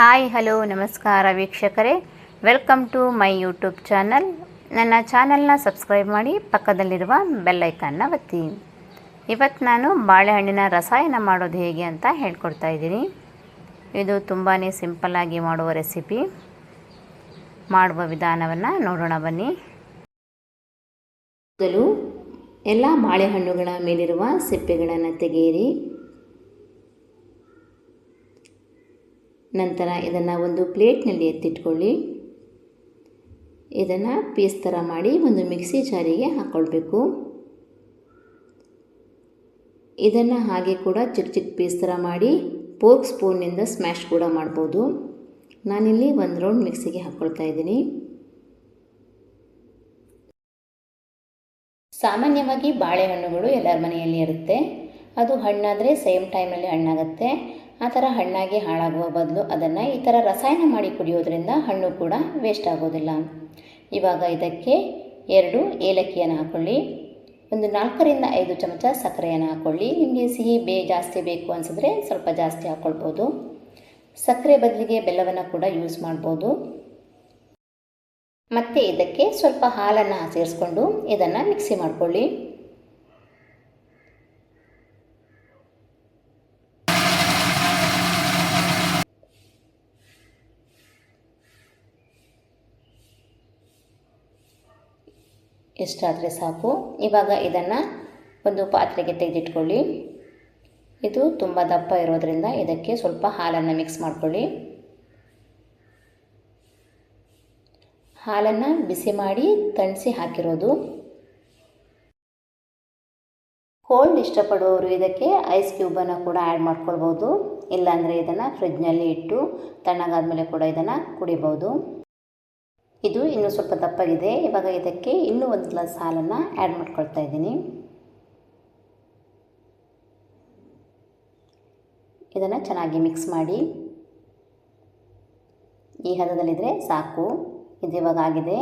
Hi hello ನಮಸ್ಕಾರ ವೀಕ್ಷಕರೇ, welcome to my YouTube channel. ನನ್ನ ಚಾನಲ್ನ ಸಬ್ಸ್ಕ್ರೈಬ್ ಮಾಡಿ, ಪಕ್ಕದಲ್ಲಿರುವ ಬೆಲ್ ಐಕಾನ್ನ ಒತ್ತಿ. ಇವತ್ತು ನಾನು ಬಾಳೆಹಣ್ಣಿನ ರಸಾಯನ ಮಾಡೋದು ಹೇಗೆ ಅಂತ ಹೇಳ್ಕೊಡ್ತಾ ಇದ್ದೀನಿ. ಇದು ತುಂಬಾ ಸಿಂಪಲ್ಲಾಗಿ ಮಾಡುವ ರೆಸಿಪಿ. ಮಾಡುವ ವಿಧಾನವನ್ನು ನೋಡೋಣ ಬನ್ನಿ. ಮೊದಲು ಎಲ್ಲ ಬಾಳೆಹಣ್ಣುಗಳ ಮೇಲಿರುವ ಸಿಪ್ಪೆಗಳನ್ನು ತೆಗೆಯಿರಿ. ನಂತರ ಇದನ್ನು ಒಂದು ಪ್ಲೇಟ್ನಲ್ಲಿ ಎತ್ತಿಟ್ಕೊಳ್ಳಿ. ಇದನ್ನು ಪೀಸ್ ಥರ ಮಾಡಿ ಒಂದು ಮಿಕ್ಸಿ ಜಾರಿಗೆ ಹಾಕ್ಕೊಳ್ಬೇಕು. ಇದನ್ನು ಹಾಗೆ ಕೂಡ ಚಿಕ್ಕ ಚಿಕ್ಕ ಪೀಸ್ ಥರ ಮಾಡಿ ಫೋರ್ಕ್ ಸ್ಪೂನ್ನಿಂದ ಸ್ಮ್ಯಾಶ್ ಕೂಡ ಮಾಡ್ಬೋದು. ನಾನಿಲ್ಲಿ ಒಂದು ರೌಂಡ್ ಮಿಕ್ಸಿಗೆ ಹಾಕ್ಕೊಳ್ತಾ ಇದ್ದೀನಿ. ಸಾಮಾನ್ಯವಾಗಿ ಬಾಳೆಹಣ್ಣುಗಳು ಎಲ್ಲರ ಮನೆಯಲ್ಲಿ ಇರುತ್ತೆ. ಅದು ಹಣ್ಣಾದರೆ ಸೇಮ್ ಟೈಮಲ್ಲಿ ಹಣ್ಣಾಗುತ್ತೆ. ಆ ಥರ ಹಣ್ಣಾಗಿ ಹಾಳಾಗುವ ಬದಲು ಅದನ್ನು ಈ ಥರ ರಸಾಯನ ಮಾಡಿ ಕುಡಿಯೋದ್ರಿಂದ ಹಣ್ಣು ಕೂಡ ವೇಸ್ಟ್ ಆಗೋದಿಲ್ಲ. ಇವಾಗ ಇದಕ್ಕೆ 2 ಏಲಕ್ಕಿಯನ್ನು ಹಾಕ್ಕೊಳ್ಳಿ. ಒಂದು 4ರಿಂದ 5 ಚಮಚ ಸಕ್ಕರೆಯನ್ನು ಹಾಕ್ಕೊಳ್ಳಿ. ನಿಮಗೆ ಸಿಹಿ ಜಾಸ್ತಿ ಬೇಕು ಅನಿಸಿದ್ರೆ ಸ್ವಲ್ಪ ಜಾಸ್ತಿ ಹಾಕ್ಕೊಳ್ಬೋದು. ಸಕ್ಕರೆ ಬದಲಿಗೆ ಬೆಲ್ಲವನ್ನು ಕೂಡ ಯೂಸ್ ಮಾಡ್ಬೋದು. ಮತ್ತು ಇದಕ್ಕೆ ಸ್ವಲ್ಪ ಹಾಲನ್ನು ಸೇರಿಸ್ಕೊಂಡು ಇದನ್ನು ಮಿಕ್ಸಿ ಮಾಡ್ಕೊಳ್ಳಿ. ಇಷ್ಟಾದರೆ ಸಾಕು. ಇವಾಗ ಇದನ್ನು ಒಂದು ಪಾತ್ರೆಗೆ ತೆಗೆದಿಟ್ಕೊಳ್ಳಿ. ಇದು ತುಂಬ ದಪ್ಪ ಇರೋದರಿಂದ ಇದಕ್ಕೆ ಸ್ವಲ್ಪ ಹಾಲನ್ನು ಮಿಕ್ಸ್ ಮಾಡ್ಕೊಳ್ಳಿ. ಹಾಲನ್ನು ಬಿಸಿ ಮಾಡಿ ತಣಿಸಿ ಹಾಕಿರೋದು. ಕೋಲ್ಡ್ ಇಷ್ಟಪಡುವವರು ಇದಕ್ಕೆ ಐಸ್ ಕ್ಯೂಬನ್ನು ಕೂಡ ಆ್ಯಡ್ ಮಾಡ್ಕೊಳ್ಬೋದು. ಇಲ್ಲಾಂದರೆ ಇದನ್ನು ಫ್ರಿಡ್ಜ್ನಲ್ಲಿ ಇಟ್ಟು ತಣ್ಣಗಾದ್ಮೇಲೆ ಕೂಡ ಇದನ್ನು ಕುಡಿಬೋದು. ಇದು ಇನ್ನೂ ಸ್ವಲ್ಪ ದಪ್ಪಗಿದೆ. ಇವಾಗ ಇದಕ್ಕೆ ಇನ್ನೂ 1 ಗ್ಲಾಸ್ ಹಾಲನ್ನು ಆ್ಯಡ್ ಮಾಡ್ಕೊಳ್ತಾ ಇದ್ದೀನಿ. ಇದನ್ನು ಚೆನ್ನಾಗಿ ಮಿಕ್ಸ್ ಮಾಡಿ. ಈ ಹದದಲ್ಲಿದ್ದರೆ ಸಾಕು. ಇದು ಇವಾಗ ಆಗಿದೆ.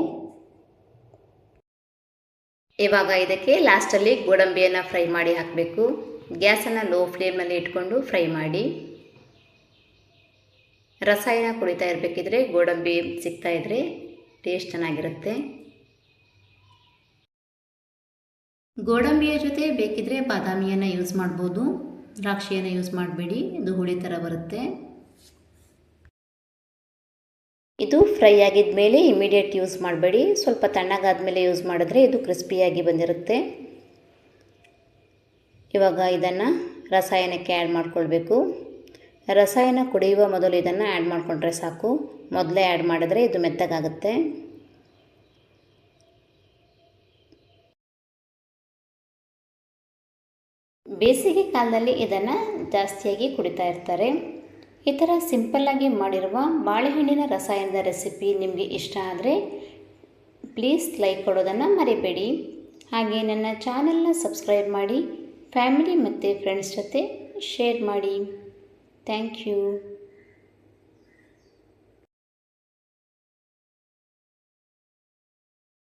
ಇವಾಗ ಇದಕ್ಕೆ ಲಾಸ್ಟಲ್ಲಿ ಗೋಡಂಬಿಯನ್ನು ಫ್ರೈ ಮಾಡಿ ಹಾಕಬೇಕು. ಗ್ಯಾಸನ್ನು ಲೋ ಫ್ಲೇಮಲ್ಲಿ ಇಟ್ಕೊಂಡು ಫ್ರೈ ಮಾಡಿ. ರಸಾಯನ ಕುಡಿತಾ ಇರಬೇಕಿದ್ರೆ ಗೋಡಂಬಿ ಸಿಗ್ತಾ ಇದ್ದರೆ ಟೇಸ್ಟ್ ಚೆನ್ನಾಗಿರುತ್ತೆ. ಗೋಡಂಬಿಯ ಜೊತೆ ಬೇಕಿದ್ರೆ ಬಾದಾಮಿಯನ್ನು ಯೂಸ್ ಮಾಡ್ಬೋದು. ದ್ರಾಕ್ಷಿಯನ್ನು ಯೂಸ್ ಮಾಡಬೇಡಿ, ಇದು ಹುಳಿ ಥರ ಬರುತ್ತೆ. ಇದು ಫ್ರೈ ಆಗಿದ ಮೇಲೆ ಇಮಿಡಿಯೇಟ್ ಯೂಸ್ ಮಾಡಬೇಡಿ. ಸ್ವಲ್ಪ ತಣ್ಣಗಾದ ಮೇಲೆ ಯೂಸ್ ಮಾಡಿದ್ರೆ ಇದು ಕ್ರಿಸ್ಪಿಯಾಗಿ ಬಂದಿರುತ್ತೆ. ಇವಾಗ ಇದನ್ನು ರಸಾಯನಕ್ಕೆ ಆ್ಯಡ್ ಮಾಡ್ಕೊಳ್ಬೇಕು. ರಸಾಯನ ಕುಡಿಯುವ ಮೊದಲು ಇದನ್ನು ಆ್ಯಡ್ ಮಾಡಿಕೊಂಡ್ರೆ ಸಾಕು. ಮೊದಲೇ ಆ್ಯಡ್ ಮಾಡಿದ್ರೆ ಇದು ಮೆತ್ತಗಾಗುತ್ತೆ. ಬೇಸಿಗೆ ಕಾಲದಲ್ಲಿ ಇದನ್ನು ಜಾಸ್ತಿಯಾಗಿ ಕುಡಿತಾ ಇರ್ತಾರೆ. ಈ ಥರ ಸಿಂಪಲ್ಲಾಗಿ ಮಾಡಿರುವ ಬಾಳೆಹಣ್ಣಿನ ರಸಾಯನದ ರೆಸಿಪಿ ನಿಮಗೆ ಇಷ್ಟ ಆದರೆ ಪ್ಲೀಸ್ ಲೈಕ್ ಕೊಡೋದನ್ನು ಮರಿಬೇಡಿ. ಹಾಗೆ ನನ್ನ ಚಾನಲ್ನ ಸಬ್ಸ್ಕ್ರೈಬ್ ಮಾಡಿ, ಫ್ಯಾಮಿಲಿ ಮತ್ತು ಫ್ರೆಂಡ್ಸ್ ಜೊತೆ ಶೇರ್ ಮಾಡಿ. Thank you.